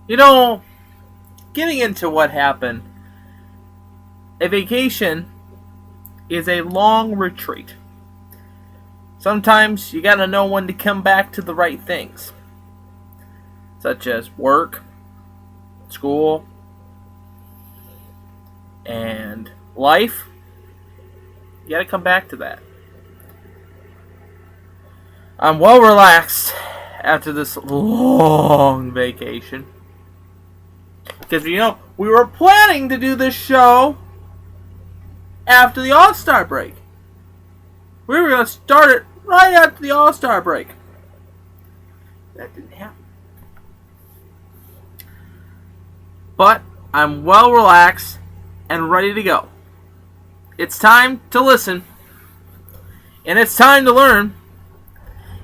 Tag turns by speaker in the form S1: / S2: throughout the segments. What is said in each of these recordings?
S1: You know, getting into what happened, a vacation is a long retreat. Sometimes you gotta know when to come back to the right things, such as work, school, and life. You gotta come back to that. I'm well relaxed after this long vacation. Because, we were planning to do this show after the All-Star break. We were going to start it right after the All-Star break. That didn't happen. But I'm well relaxed and ready to go. It's time to listen. And it's time to learn.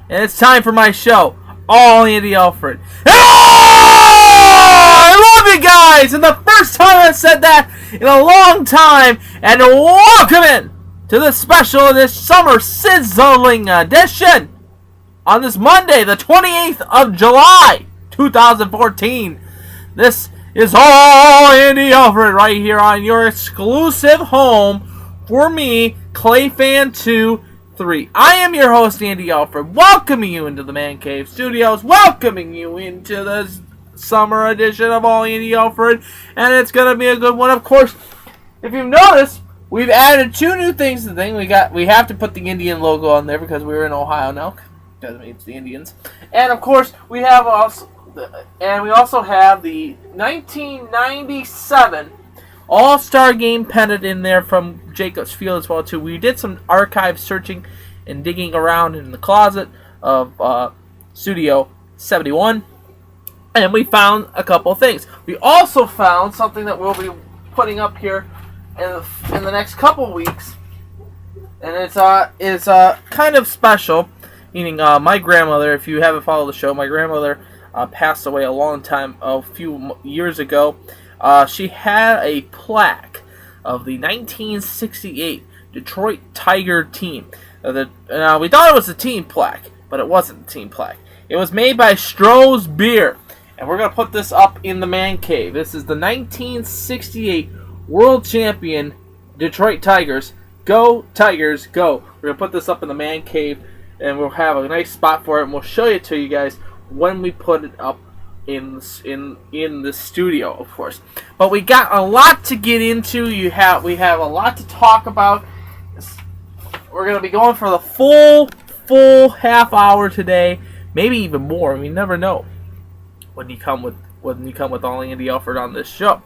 S1: And it's time for my show, All Andy Alfred. I love you guys! And the first time I said that in a long time. And welcome in to this special, this summer sizzling edition on this Monday, the 28th of July, 2014. This is All Andy Alfred right here on your exclusive home for me, Clay Fan 2-3. I am your host, Andy Alfred, welcoming you into the Man Cave Studios, welcoming you into this summer edition of All Andy Alfred, and it's going to be a good one. Of course, if you've noticed, we've added two new things to the thing. We have to put the Indian logo on there because we're in Ohio now. Doesn't mean it's the Indians. And of course, we also have the 1997 All-Star Game pennant in there from Jacobs Field as well too. We did some archive searching and digging around in the closet of Studio 71, and we found a couple things. We also found something that we'll be putting up here in the next couple weeks, and it's kind of special. Meaning, my grandmother, if you haven't followed the show, my grandmother passed away a few years ago. She had a plaque of the 1968 Detroit Tiger team. We thought it was a team plaque, but it wasn't a team plaque. It was made by Stroh's Beer, and we're going to put this up in the Man Cave. This is the 1968 World Champion Detroit Tigers. Go Tigers, go! We're going to put this up in the Man Cave, and we'll have a nice spot for it, and we'll show it to you guys when we put it up in the studio, of course. But we got a lot to get into. We have a lot to talk about. We're going to be going for the full half hour today, maybe even more. We never know when you come with All Andy Alfred on this show.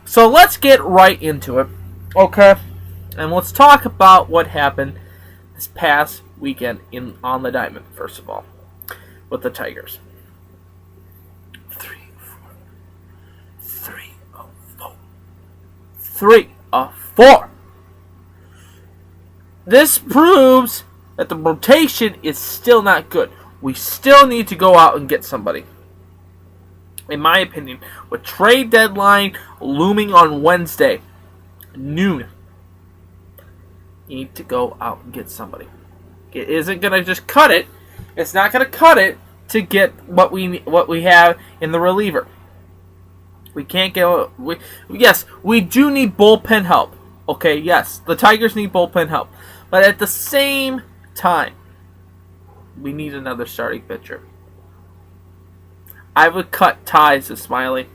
S1: So let's get right into it, okay? And let's talk about what happened this past weekend on the diamond. First of all, with the Tigers. 3 of 4. This proves that the rotation is still not good. We still need to go out and get somebody. In my opinion, with trade deadline looming on Wednesday, noon, you need to go out and get somebody. It isn't going to just cut it. It's not going to cut it to get what we have in the reliever. We can't get. Yes, we do need bullpen help. Okay, yes, the Tigers need bullpen help, but at the same time, we need another starting pitcher. I would cut ties with Smiley,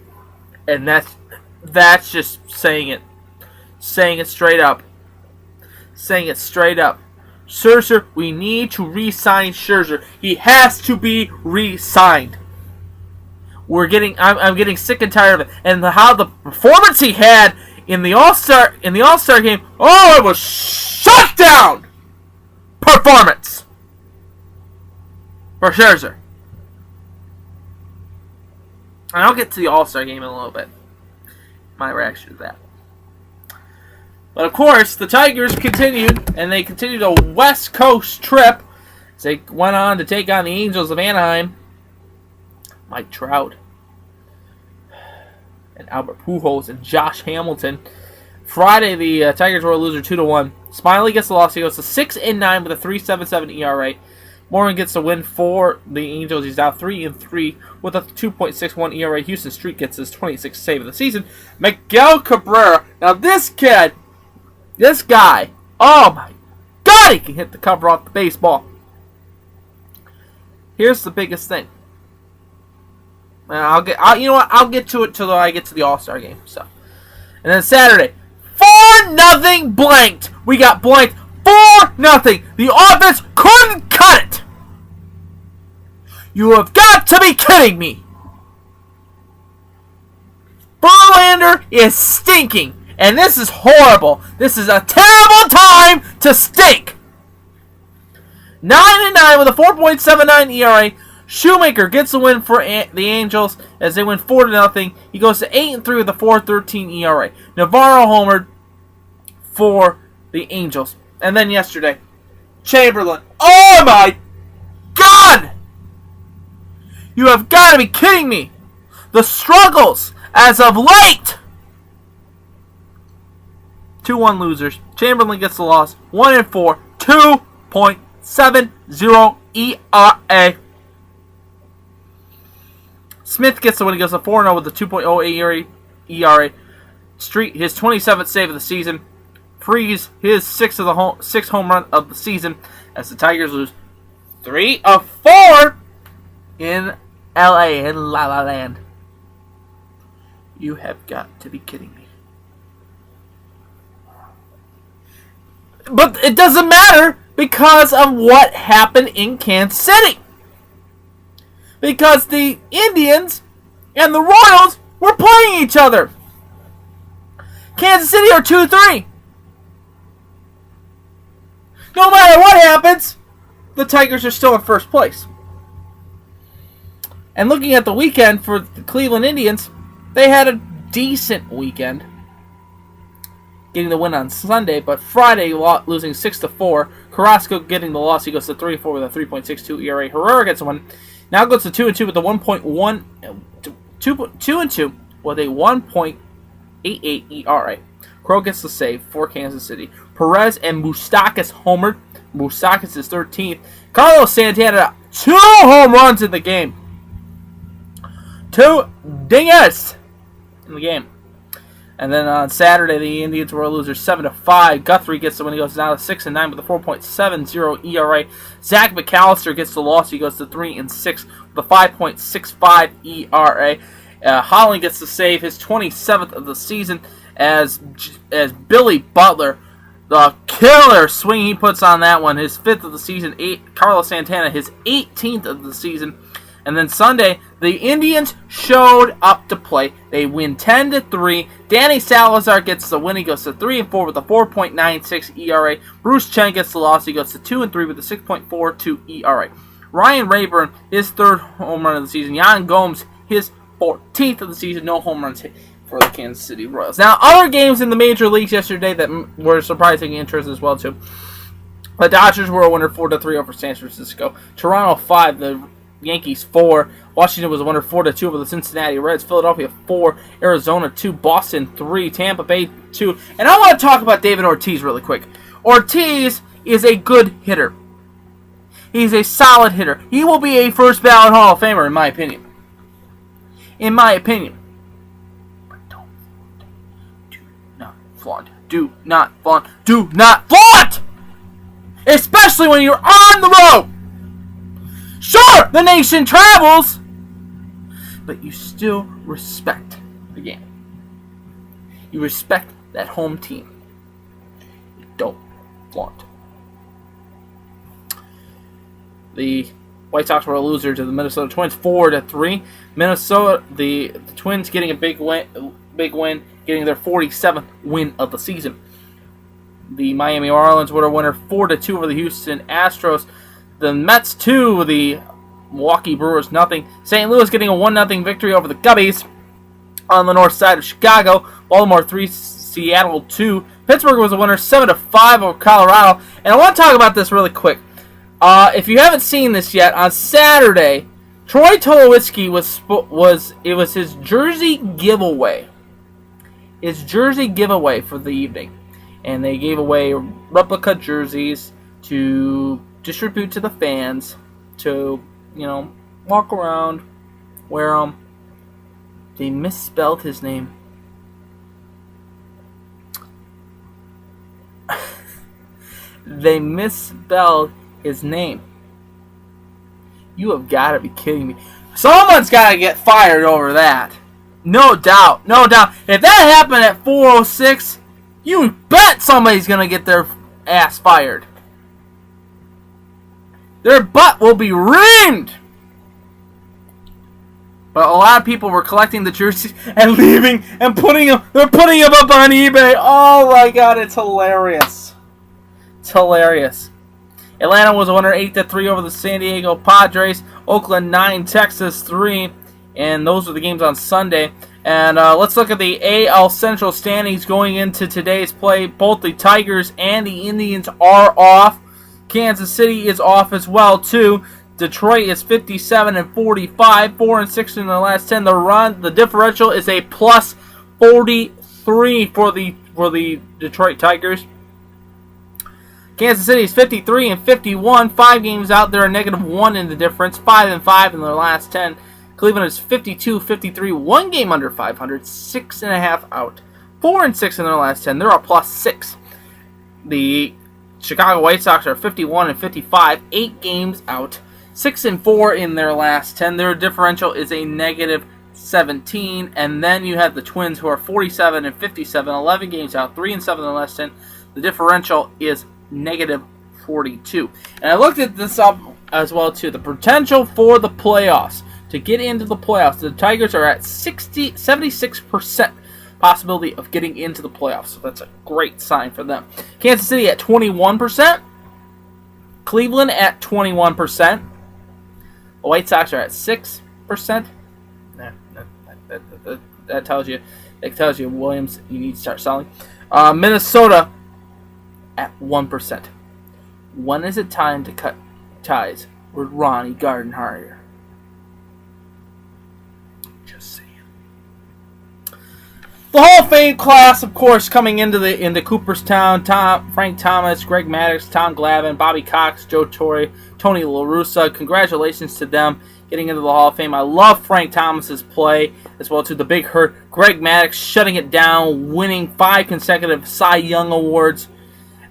S1: and that's just saying it straight up. Scherzer, we need to re-sign Scherzer. He has to be re-signed. I'm getting sick and tired of it. And how the performance he had in the All-Star game, it was shut down performance for Scherzer. And I'll get to the All-Star game in a little bit. My reaction to that. But of course, the Tigers continued, and they continued a West Coast trip as they went on to take on the Angels of Anaheim. Mike Trout and Albert Pujols and Josh Hamilton. Friday, the Tigers were a loser 2-1. Smiley gets the loss. He goes to 6-9 with a 3.77 ERA. Morgan gets the win for the Angels. He's now 3-3 with a 2.61 ERA. Houston Street gets his 26th save of the season. Miguel Cabrera. Now this guy, oh my God, he can hit the cover off the baseball. Here's the biggest thing. I'll get to it till I get to the All-Star game. So, and then Saturday, 4-0 blanked. We got blanked 4-0. The offense couldn't cut it. You have got to be kidding me. Verlander is stinking, and this is horrible. This is a terrible time to stink. 9-9 with a 4.79 ERA. Shoemaker gets the win for the Angels as they win 4-0. He goes to 8-3 with a 4.13 ERA. Navarro homered for the Angels. And then yesterday, Chamberlain. Oh my God! You have got to be kidding me. The struggles as of late. 2-1 losers. Chamberlain gets the loss. 1-4. 2.70 ERA. Smith gets the win. He goes to 4-0 with a 2.08 ERA. Street, his 27th save of the season. Freeze, his sixth home run of the season as the Tigers lose 3 of 4 in LA, in La La Land. You have got to be kidding me. But it doesn't matter because of what happened in Kansas City. Because the Indians and the Royals were playing each other. Kansas City are 2-3. No matter what happens, the Tigers are still in first place. And looking at the weekend for the Cleveland Indians, they had a decent weekend, getting the win on Sunday, but Friday losing 6-4. Carrasco getting the loss. He goes to 3-4 with a 3.62 ERA. Herrera gets one. Now goes to 2-2 with a 2-2 with a 1.88 ERA. Crow gets the save for Kansas City. Perez and Moustakas homered. Moustakas is 13th. Carlos Santana, 2 home runs in the game. 2 dingers in the game. And then on Saturday, the Indians were losers 7-5. Guthrie gets the win. He goes down to 6-9 with a 4.70 ERA. Zach McAllister gets the loss. He goes to 3-6 with a 5.65 ERA. Holland gets the save, his 27th of the season, as Billy Butler, the killer swing he puts on that one, his 5th of the season. Carlos Santana, his 18th of the season. And then Sunday, the Indians showed up to play. They win 10-3. Danny Salazar gets the win. He goes to 3-4 with a 4.96 ERA. Bruce Chen gets the loss. He goes to 2-3 with a 6.42 ERA. Ryan Rayburn, his 3rd home run of the season. Yan Gomes, his 14th of the season. No home runs hit for the Kansas City Royals. Now, other games in the major leagues yesterday that were surprising interest as well, too. The Dodgers were a winner 4-3 over San Francisco. Toronto 5, the Yankees 4. Washington was a winner 4-2 over the Cincinnati Reds. Philadelphia 4. Arizona 2. Boston 3. Tampa Bay 2. And I want to talk about David Ortiz really quick. Ortiz is a good hitter. He's a solid hitter. He will be a first ballot Hall of Famer, in my opinion. In my opinion. But don't do not flaunt. Do not flaunt. Do not flaunt! Especially when you're on the road. Sure, the nation travels, but you still respect the game. You respect that home team. You don't flaunt. The White Sox were a loser to the Minnesota Twins, 4-3. Minnesota, the Twins getting a big win, getting their 47th win of the season. The Miami Marlins were a winner, 4-2 over the Houston Astros. The Mets 2, the Milwaukee Brewers nothing. St. Louis getting a 1-0 victory over the Gubbies on the north side of Chicago. Baltimore 3, Seattle 2. Pittsburgh was a winner 7-5 over Colorado. And I want to talk about this really quick. If you haven't seen this yet, on Saturday, Troy Tulowitzki was his jersey giveaway. His jersey giveaway for the evening. And they gave away replica jerseys to distribute to the fans to, walk around, wear them. They misspelled his name. They misspelled his name. You have got to be kidding me. Someone's got to get fired over that. No doubt. No doubt. If that happened at 4:06, you bet somebody's going to get their ass fired. Their butt will be reamed. But a lot of people were collecting the jerseys and leaving and putting them. They're putting them up on eBay. Oh my God, it's hilarious. It's hilarious. Atlanta was a winner 8-3 over the San Diego Padres. Oakland 9, Texas 3. And those are the games on Sunday. And let's look at the AL Central standings going into today's play. Both the Tigers and the Indians are off. Kansas City is off as well, too. Detroit is 57-45, 4-6 in their last 10. The differential is a plus 43 for the Detroit Tigers. Kansas City is 53-51, 5 games out. They're a -1 in the difference, 5-5 in their last 10. Cleveland is 52-53, 1 game under 500, 6.5 out, 4-6 in their last 10. They're a plus 6. The Chicago White Sox are 51-55, 8 games out, 6-4 in their last 10. Their differential is a -17. And then you have the Twins, who are 47-57, 11 games out, 3-7 in the last 10. The differential is -42. And I looked at this up as well too. The potential for the playoffs, to get into the playoffs, the Tigers are at 76% possibility of getting into the playoffs. So that's a great sign for them. Kansas City at 21%. Cleveland at 21%. The White Sox are at 6%. That tells you, Williams, you need to start selling. Minnesota at 1%. When is it time to cut ties with Ronnie Gardenhire? Just saying. The Hall of Fame class, of course, coming into Cooperstown. Frank Thomas, Greg Maddux, Tom Glavine, Bobby Cox, Joe Torre, Tony La Russa. Congratulations to them getting into the Hall of Fame. I love Frank Thomas's play as well too. The Big Hurt. Greg Maddux shutting it down, winning 5 consecutive Cy Young awards.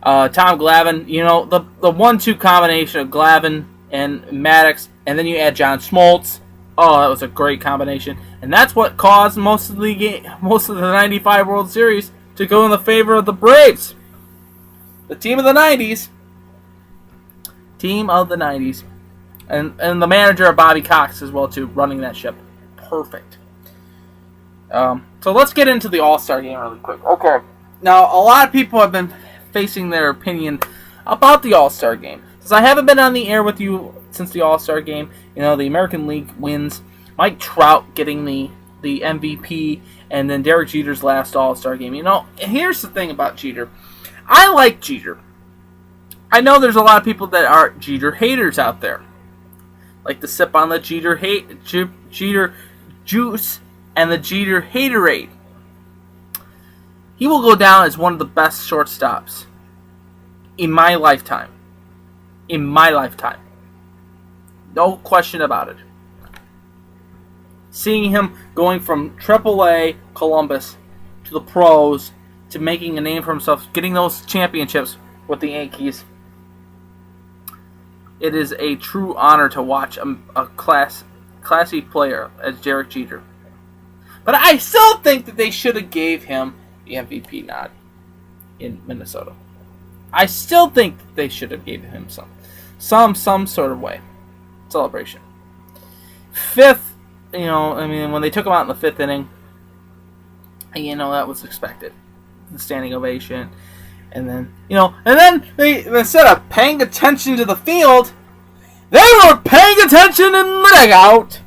S1: Tom Glavine, the 1-2 combination of Glavine and Maddux, and then you add John Smoltz. Oh, that was a great combination, and that's what caused most of the 95 World Series to go in the favor of the Braves, the team of the '90s, and the manager of Bobby Cox as well too, running that ship, perfect. So let's get into the All-Star game really quick. Okay, now a lot of people have been facing their opinion about the All-Star game. Since I haven't been on the air with you since the All-Star game, the American League wins. Mike Trout getting the MVP, and then Derek Jeter's last All-Star game. Here's the thing about Jeter. I like Jeter. I know there's a lot of people that are Jeter haters out there. Like to sip on the Jeter juice and the Jeter haterade. He will go down as one of the best shortstops in my lifetime. No question about it. Seeing him going from AAA Columbus to the pros to making a name for himself, getting those championships with the Yankees, it is a true honor to watch a classy player as Derek Jeter. But I still think that they should have gave him the MVP nod in Minnesota. I still think they should have given him some sort of way celebration. 5th, when they took him out in the 5th inning, that was expected. The standing ovation, and then they instead of paying attention to the field, they were paying attention in the dugout.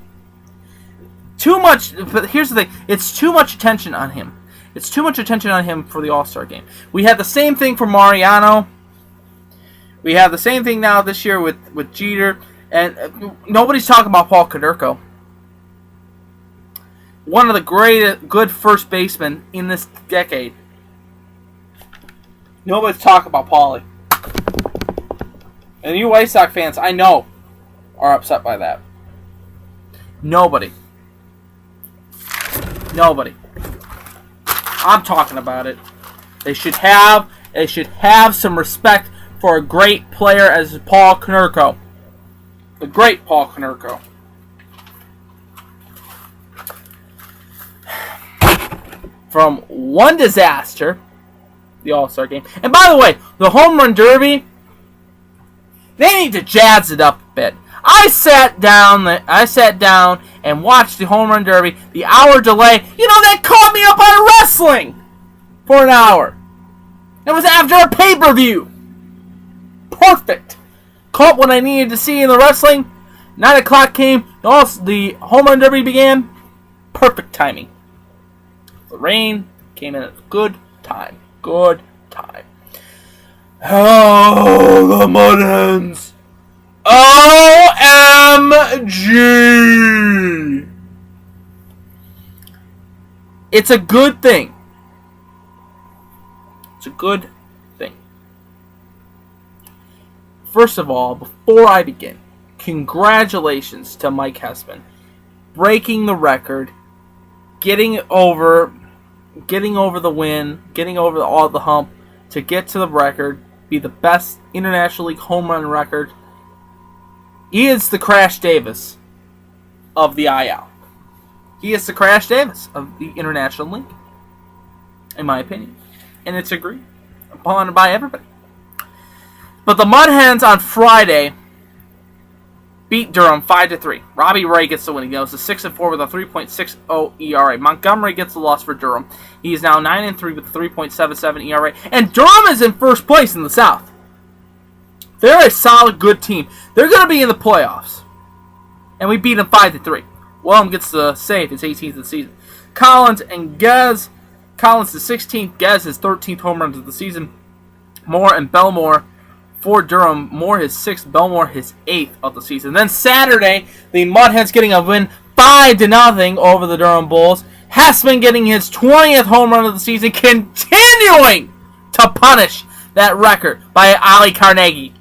S1: Too much, but here's the thing: it's too much attention on him. It's too much attention on him for the All-Star game. We had the same thing for Mariano. We have the same thing now this year with Jeter. And nobody's talking about Paul Konerko. One of the good first basemen in this decade. Nobody's talking about Paulie. And you White Sox fans, I know, are upset by that. Nobody. I'm talking about it. They should have some respect for a great player as Paul Konerko. The great Paul Konerko. From one disaster, the All-Star game. And by the way, the Home Run Derby, they need to jazz it up a bit. I sat down and watched the Home Run Derby. The hour delay, that caught me up on wrestling for an hour. It was after a pay-per-view. Perfect. Caught what I needed to see in the wrestling. 9 o'clock came. The Home Run Derby began. Perfect timing. The rain came in at a good time. Good time. Oh, the Mud Hens. OMG. It's a good thing. It's a good thing. First of all, before I begin, congratulations to Mike Hessman. Breaking the record, getting over the win, getting over all the hump to get to the record, be the best International League home run record. He is the Crash Davis of the IL. He is the Crash Davis of the International League, in my opinion. And it's agreed upon by everybody. But the Mud Hens on Friday beat Durham 5-3. Robbie Ray gets the win. He goes to 6-4 with a 3.60 ERA. Montgomery gets the loss for Durham. He is now 9-3 with a 3.77 ERA. And Durham is in first place in the South. They're a solid, good team. They're going to be in the playoffs. And we beat them 5-3. Willem gets the save, his 18th of the season. Collins and Gez. Collins the 16th. Gez his 13th home runs of the season. Moore and Belmore for Durham. Moore his 6th. Belmore his 8th of the season. Then Saturday, the Mud Hens getting a win 5-0 over the Durham Bulls. Hessman getting his 20th home run of the season. Continuing to punish that record by Ali Carnegie.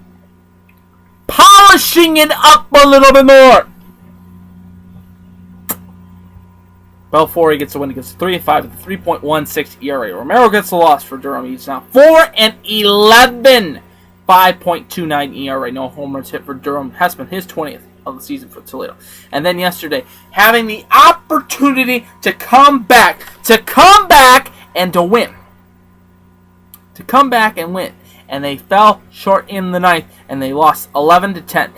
S1: Polishing it up a little bit more. Belfour gets the win. He gets 3-5 with a 3.16 ERA. Romero gets the loss for Durham. He's now 4-11. 5.29 ERA. No home runs hit for Durham. Hessman, his 20th of the season for Toledo. And then yesterday, having the opportunity to come back and to win. To come back and win. And they fell short in the ninth, and they lost 11-10.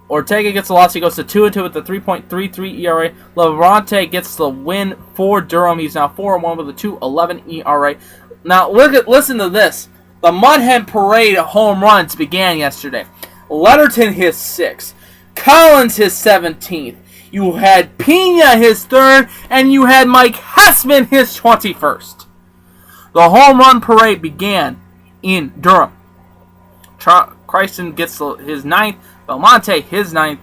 S1: Ortega gets the loss. He goes to 2-2 with a 3.33 ERA. Lebron gets the win for Durham. He's now 4-1 with a 2.11 ERA. Now listen to this. The Mud Hen parade of home runs began yesterday. Letterton his 6th. Collins his 17th. You had Pena his 3rd, and you had Mike Hessman his 21st. The home run parade began in Durham. Christen gets his 9th. Belmonte his 9th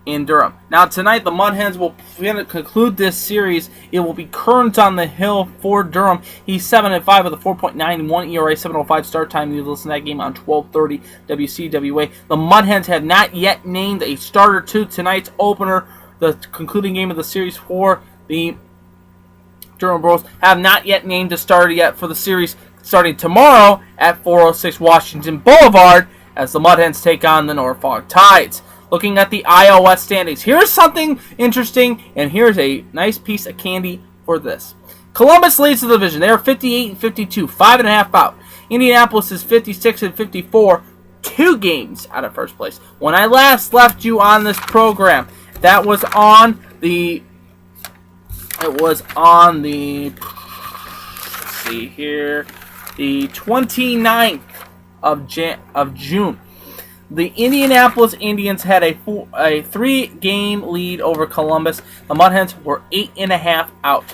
S1: in Durham. Now tonight the Mud Hens will conclude this series. It will be Kearns on the hill for Durham. He's 7-5 with a 4.91 ERA, 7:05 start time. You listen to that game on 12:30 WCWA. The Mud Hens have not yet named a starter to tonight's opener, the concluding game of the series for the Durham Bulls. Have not yet named a starter yet for the series starting tomorrow at 406 Washington Boulevard as the Mud Hens take on the Norfolk Tides. Looking at the IL West standings, here's something interesting, and here's a nice piece of candy for this. Columbus leads the division. They are 58-52, 5.5 out. Indianapolis is 56-54, 2 games out of first place. When I last left you on this program, that was on the. Let's see here, the 29th of June. The Indianapolis Indians had a 3-game lead over Columbus. The Mud Hens were 8.5 out.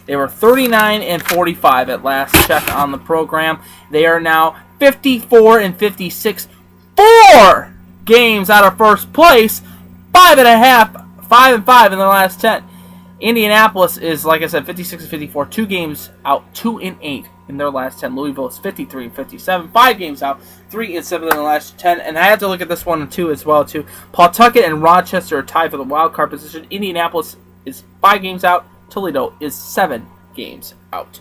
S1: They were 39-45 at last check on the program. They are now 54-56, 4 games out of first place, 5.5 in the last 10. Indianapolis is, like I said, 56-54, 2 games out, 2-8 in their last 10. Louisville is 53-57, 5 games out, 3-7 in the last 10. And I have to look at this one too as well too. Pawtucket and Rochester are tied for the wild card position. Indianapolis is 5 games out. Toledo is 7 games out.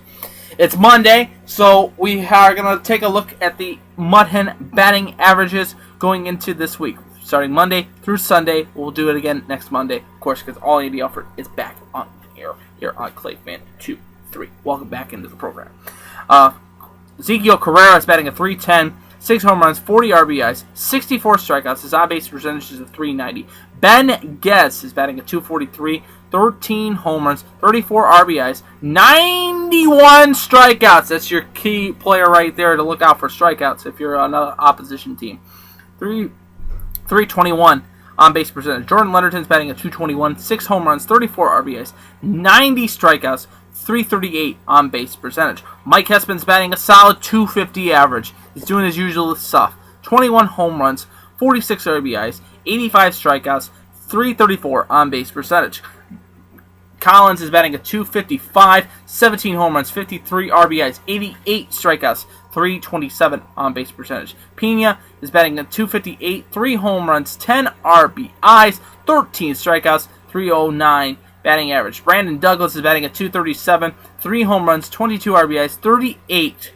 S1: It's Monday, so we are going to take a look at the Mud Hen batting averages going into this week. Starting Monday through Sunday. We'll do it again next Monday, of course, because All Andy Alfred is back on air here on Clayfan 2-3. Welcome back into the program. Ezekiel Carrera is batting a .310, 6 home runs, 40 RBIs, 64 strikeouts. His on-base percentage is a .390. Ben Guess is batting a .243, 13 home runs, 34 RBIs, 91 strikeouts. That's your key player right there to look out for strikeouts if you're on an opposition team. 321 on-base percentage. Jordan Leonardton's batting a .221, 6 home runs, 34 RBIs, 90 strikeouts, 338 on-base percentage. Mike Hespen's batting a solid .250 average. He's doing his usual stuff. 21 home runs, 46 RBIs, 85 strikeouts, 334 on-base percentage. Collins is batting a .255, 17 home runs, 53 RBIs, 88 strikeouts, 327 on-base percentage. Pena is batting a .258, 3 home runs, 10 RBIs, 13 strikeouts, 309 batting average. Brandon Douglas is batting a .237, 3 home runs, 22 RBIs, 38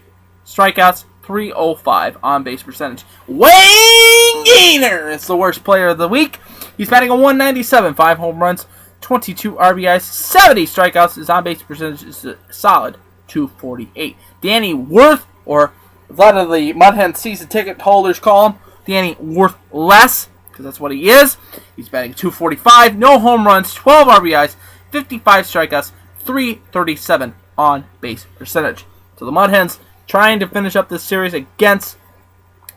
S1: strikeouts, 305 on-base percentage. Wayne Gainer is the worst player of the week. He's batting a .197, 5 home runs, 22 RBIs, 70 strikeouts. His on-base percentage is a solid .248. Danny Worth, or a lot of the Mud Hen season ticket holders call him Danny Worthless, because that's what he is. He's batting .245, no home runs, 12 RBIs, 55 strikeouts, 337 on-base percentage. So the Mud Hens trying to finish up this series against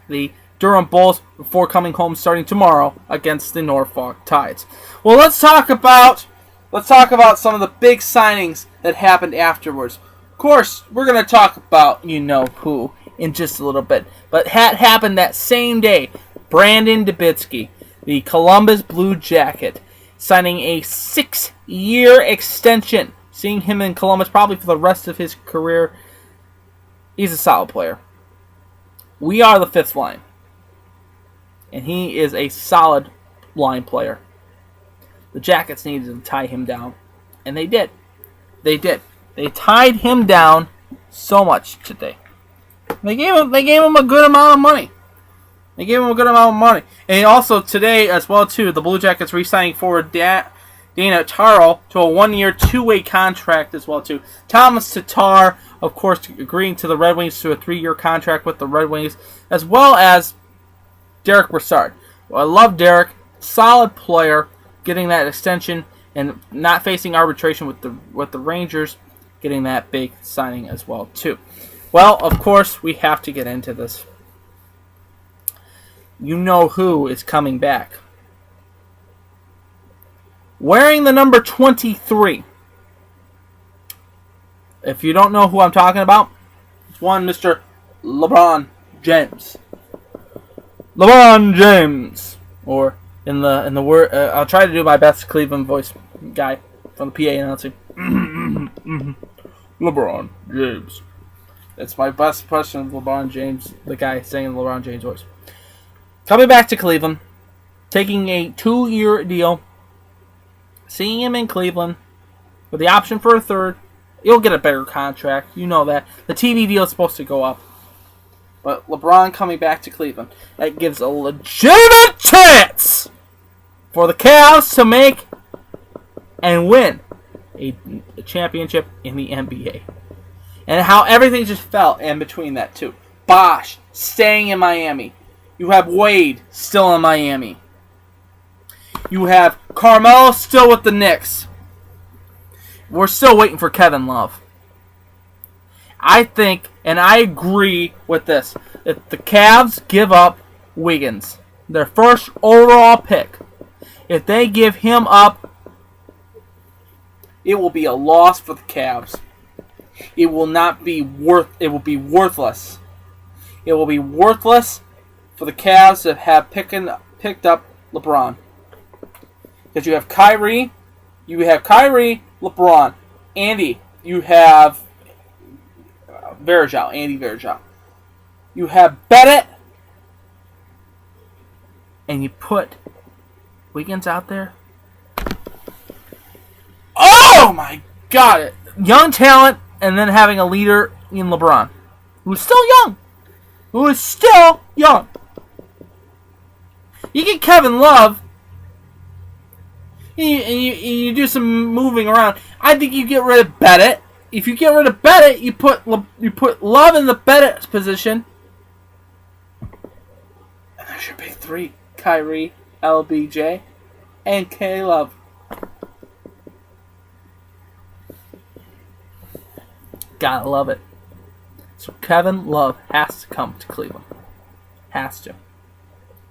S1: the Durham Bulls before coming home starting tomorrow against the Norfolk Tides. Well, let's talk about some of the big signings that happened afterwards. Of course, we're going to talk about you-know-who in just a little bit. But happened that same day. Brandon Dubitsky, the Columbus Blue Jacket, signing a 6-year extension. Seeing him in Columbus probably for the rest of his career. He's a solid player. We are the fifth line. And he is a solid line player. The Jackets needed to tie him down. And they did. They did. They tied him down so much today. They gave him a good amount of money. And also today as well too, the Blue Jackets re-signing forward Dana Taro to a 1-year, 2-way contract as well too. Thomas Tatar, of course, agreeing to the Red Wings to a 3-year contract with the Red Wings, as well as Derek Brassard. Well, I love Derek. Solid player, getting that extension and not facing arbitration with the Rangers, getting that big signing as well too. Well, of course, we have to get into this. You know who is coming back. Wearing the number 23. If you don't know who I'm talking about, it's one Mr. Lebron James. LeBron James, or in the word, I'll try to do my best Cleveland voice guy from the PA announcing. LeBron James. That's my best impression of LeBron James, the guy saying LeBron James voice. Coming back to Cleveland, taking a 2-year deal, seeing him in Cleveland with the option for a third. He'll get a better contract, you know that. The TV deal is supposed to go up. But LeBron coming back to Cleveland, that gives a legitimate chance for the Cavs to make and win a championship in the NBA. And how everything just fell in between that too. Bosh staying in Miami. You have Wade still in Miami. You have Carmelo still with the Knicks. We're still waiting for Kevin Love. I think, and I agree with this, if the Cavs give up Wiggins, their first overall pick, if they give him up, it will be a loss for the Cavs. It will be worthless. It will be worthless for the Cavs to have picked up LeBron. Because you have Kyrie, LeBron, Andy, you have Varejao, Andy Varejao. You have Bennett, and you put Wiggins out there. Oh my God! Young talent, and then having a leader in LeBron, who's still young. You get Kevin Love, and you do some moving around. I think you get rid of Bennett. If you get rid of Bennett, you put Love in the Bennett position. And there's your big three: Kyrie, LBJ, and K Love. Gotta love it. So Kevin Love has to come to Cleveland. Has to.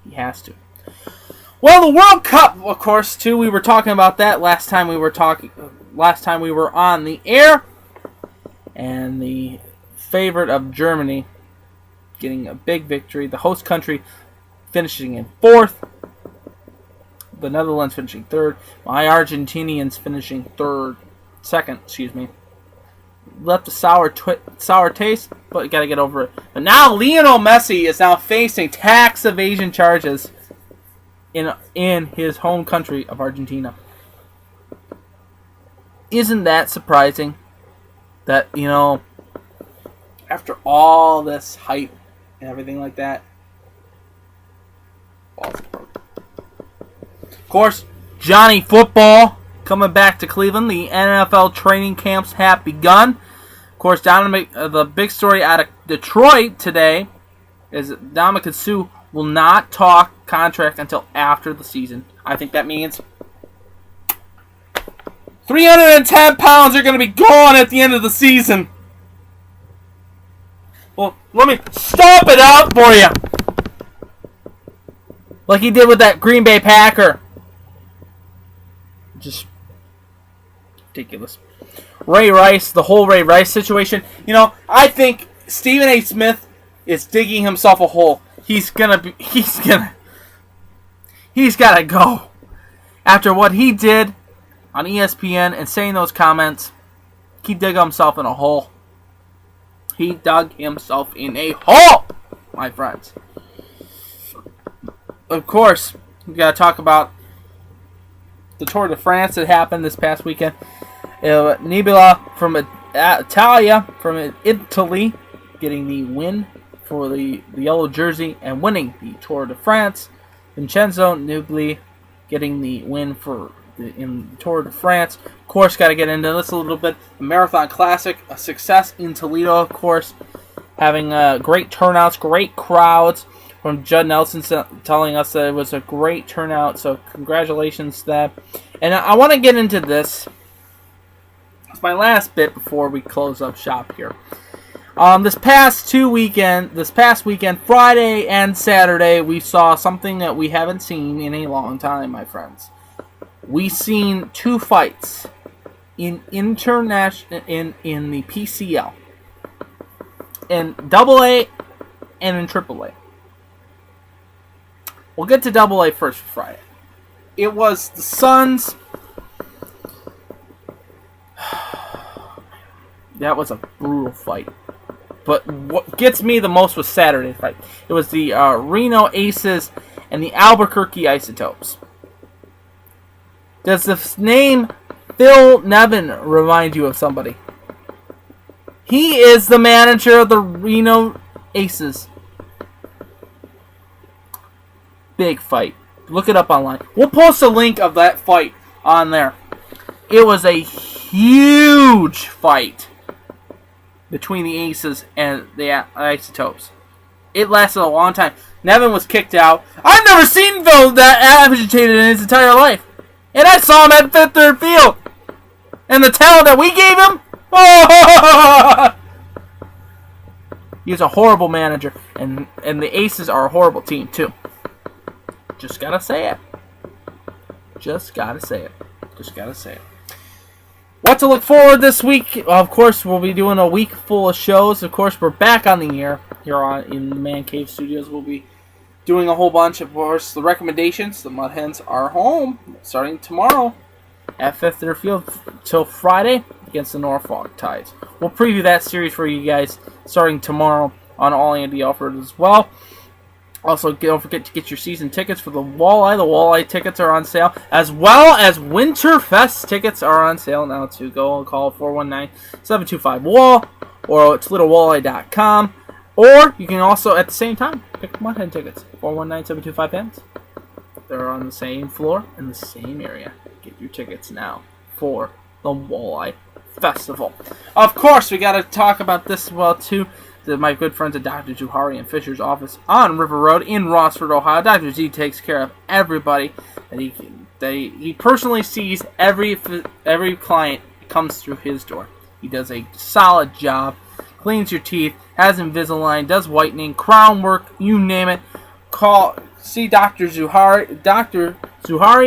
S1: He has to. Well, the World Cup, of course, too. We were talking about that last time we were on the air. And the favorite of Germany getting a big victory. The host country finishing in 4th. The Netherlands finishing 3rd. My Argentinians finishing 2nd. Left a sour taste, but you gotta get over it. But now Lionel Messi is now facing tax evasion charges in his home country of Argentina. Isn't that surprising? That, after all this hype and everything like that, balls broke. Of course, Johnny Football coming back to Cleveland. The NFL training camps have begun. Of course, the big story out of Detroit today is that Ndamukong Suh will not talk contract until after the season. I think that means 310 pounds are going to be gone at the end of the season. Well, let me stomp it out for you. Like he did with that Green Bay Packer. Just ridiculous. Ray Rice, the whole Ray Rice situation. I think Stephen A. Smith is digging himself a hole. He's gotta go. After what he did on ESPN and saying those comments, he dug himself in a hole. He dug himself in a hole, my friends. Of course, we gotta talk about the Tour de France that happened this past weekend. Nibali from Italy, getting the win for the yellow jersey and winning the Tour de France. Vincenzo Nibali getting the win in the Tour de France. Of course, got to get into this a little bit. The Marathon Classic, a success in Toledo, of course, having great turnouts, great crowds. From Judd Nelson telling us that it was a great turnout, so congratulations to that. And I want to get into this. It's my last bit before we close up shop here. This past weekend, Friday and Saturday, we saw something that we haven't seen in a long time, my friends. We seen 2 fights in the PCL, in AA and in AAA. We'll get to AA first for Friday. It was the Suns. That was a brutal fight. But what gets me the most was Saturday's fight. It was the Reno Aces and the Albuquerque Isotopes. Does the name Phil Nevin remind you of somebody? He is the manager of the Reno Aces. Big fight. Look it up online. We'll post a link of that fight on there. It was a huge fight between the Aces and the Isotopes. It lasted a long time. Nevin was kicked out. I've never seen Phil that agitated in his entire life. And I saw him at Fifth Third Field. And the talent that we gave him, oh! He's a horrible manager. And the Aces are a horrible team, too. Just gotta say it. What to look forward this week? Of course, we'll be doing a week full of shows. Of course, we're back on the air here in the Man Cave Studios. We'll be doing a whole bunch. Of course, the recommendations. The Mud Hens are home starting tomorrow at Fifth Third Field till Friday against the Norfolk Tides. we'll preview that series for you guys starting tomorrow on All Andy Alfred as well. Also, don't forget to get your season tickets for the Walleye. The Walleye tickets are on sale, as well as Winterfest tickets are on sale now, too. Go and call 419-725-WALL, or ToledoWalleye.com. Or you can also, at the same time, pick Mud Hen tickets, 419-725-HENS. They're on the same floor in the same area. Get your tickets now for the Walleye Festival. Of course, we got to talk about this as well, too. My good friends at Dr. Zuhari and Fisher's office on River Road in Rossford, Ohio. Dr. Z takes care of everybody that he personally sees. Every client comes through his door. He does a solid job, cleans your teeth, has Invisalign, does whitening, crown work, you name it. See Dr. Zuhari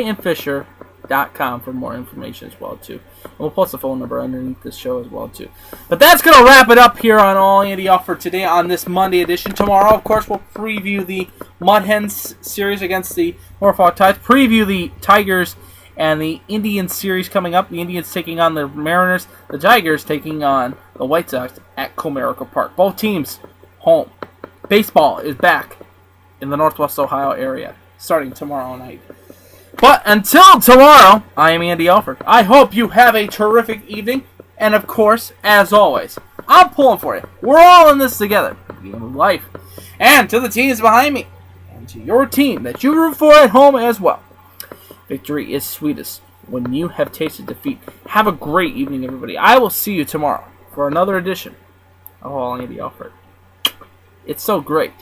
S1: and Fisher.com for more information as well, too. And we'll post the phone number underneath this show as well, too. But that's going to wrap it up here on All Andy Alfred today on this Monday edition. Tomorrow, of course, we'll preview the Mud Hens series against the Norfolk Tides, preview the Tigers and the Indians series coming up. The Indians taking on the Mariners, the Tigers taking on the White Sox at Comerica Park. Both teams home. Baseball is back in the Northwest Ohio area starting tomorrow night. But until tomorrow, I am Andy Alfred. I hope you have a terrific evening. And of course, as always, I'm pulling for you. We're all in this together. Game of life. And to the teams behind me. And to your team that you root for at home as well. Victory is sweetest when you have tasted defeat. Have a great evening, everybody. I will see you tomorrow for another edition of All Andy Alfred. It's so great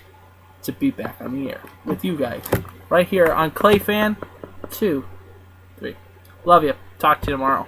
S1: to be back on the air with you guys. Right here on Clay Fan 2, 3. Love you. Talk to you tomorrow.